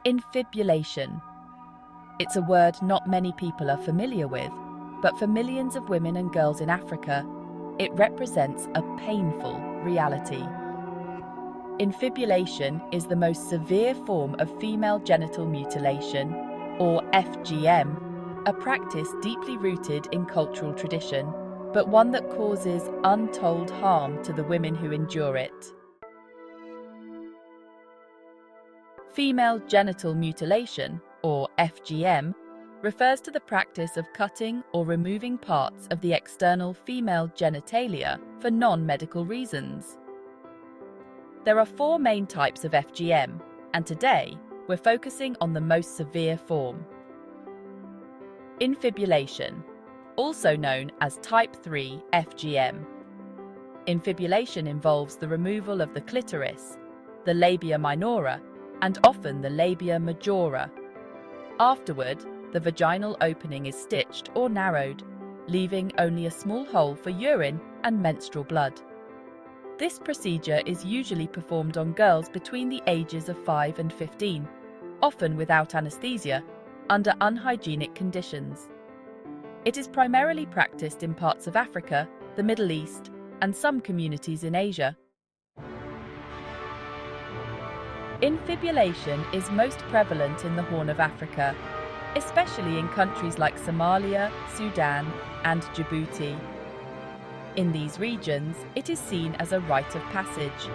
Infibulation. It's a word not many people are familiar with, but for millions of women and girls in Africa, it represents a painful reality. Infibulation is the most severe form of female genital mutilation, or FGM, a practice deeply rooted in cultural tradition, but one that causes untold harm to the women who endure it. Female genital mutilation, or FGM, refers to the practice of cutting or removing parts of the external female genitalia for non-medical reasons. There are 4 main types of FGM, and today we're focusing on the most severe form. Infibulation, also known as Type 3 FGM. Infibulation involves the removal of the clitoris, the labia minora, and often the labia majora. Afterward, the vaginal opening is stitched or narrowed, leaving only a small hole for urine and menstrual blood. This procedure is usually performed on girls between the ages of 5 and 15, often without anesthesia, under unhygienic conditions. It is primarily practiced in parts of Africa, the Middle East, and some communities in Asia. Infibulation is most prevalent in the Horn of Africa, especially in countries like Somalia, Sudan, and Djibouti. In these regions, it is seen as a rite of passage,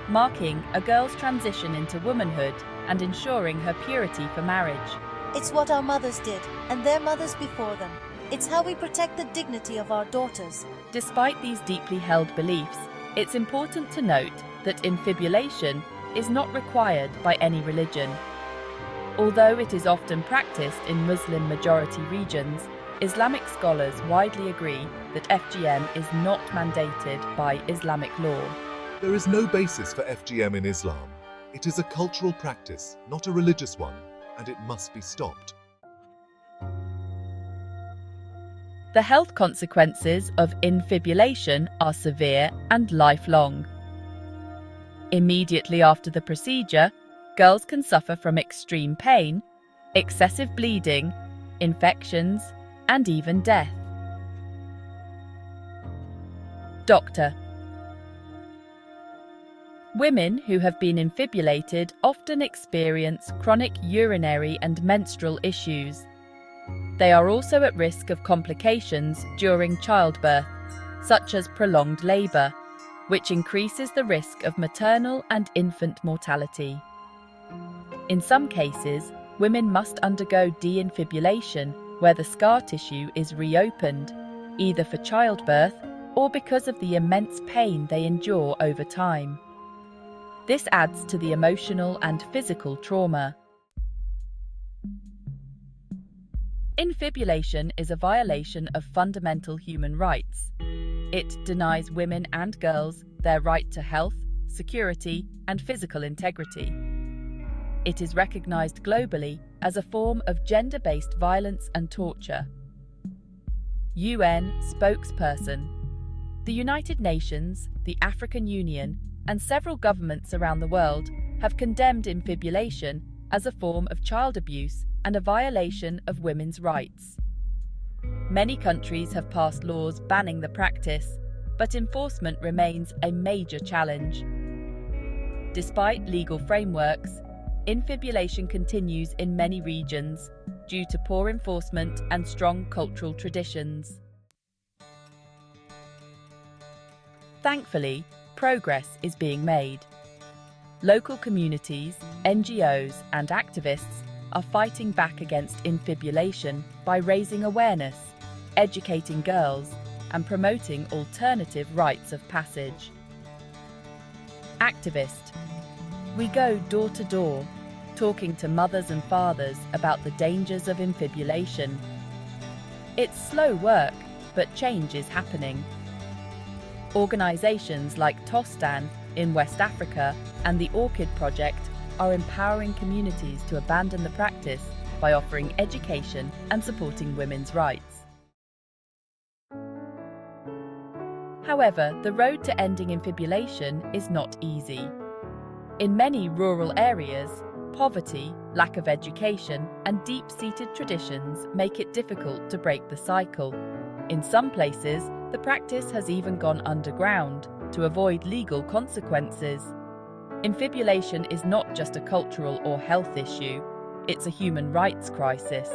marking a girl's transition into womanhood and ensuring her purity for marriage. It's what our mothers did, and their mothers before them. It's how we protect the dignity of our daughters. Despite these deeply held beliefs, it's important to note that infibulation is not required by any religion. Although it is often practiced in Muslim-majority regions, Islamic scholars widely agree that FGM is not mandated by Islamic law. There is no basis for FGM in Islam. It is a cultural practice, not a religious one, and it must be stopped. The health consequences of infibulation are severe and lifelong. Immediately after the procedure, girls can suffer from extreme pain, excessive bleeding, infections, and even death. Doctor. Women who have been infibulated often experience chronic urinary and menstrual issues. They are also at risk of complications during childbirth, such as prolonged labour, which increases the risk of maternal and infant mortality. In some cases, women must undergo de-infibulation, where the scar tissue is reopened, either for childbirth or because of the immense pain they endure over time. This adds to the emotional and physical trauma. Infibulation is a violation of fundamental human rights. It denies women and girls their right to health, security, and physical integrity. It is recognized globally as a form of gender-based violence and torture. UN spokesperson. The United Nations, the African Union, and several governments around the world have condemned infibulation as a form of child abuse and a violation of women's rights. Many countries have passed laws banning the practice, but enforcement remains a major challenge. Despite legal frameworks, infibulation continues in many regions due to poor enforcement and strong cultural traditions. Thankfully, progress is being made. Local communities, NGOs, and activists are fighting back against infibulation by raising awareness, educating girls, and promoting alternative rites of passage. Activist. We go door to door, talking to mothers and fathers about the dangers of infibulation. It's slow work, but change is happening. Organisations like Tostan in West Africa and the Orchid Project are empowering communities to abandon the practice by offering education and supporting women's rights. However, the road to ending infibulation is not easy. In many rural areas, Poverty, lack of education, and deep-seated traditions make it difficult to break the cycle. In some places, the practice has even gone underground to avoid legal consequences. Infibulation is not just a cultural or health issue, it's a human rights crisis.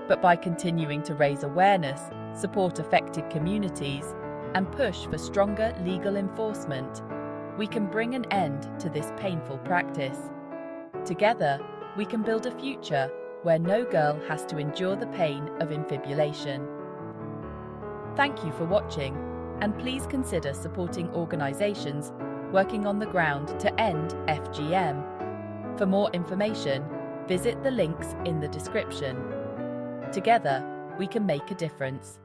But by continuing to raise awareness, support affected communities, and push for stronger legal enforcement, we can bring an end to this painful practice. Together, we can build a future where no girl has to endure the pain of infibulation. Thank you for watching, and please consider supporting organisations working on the ground to end FGM. For more information, visit the links in the description. Together, we can make a difference.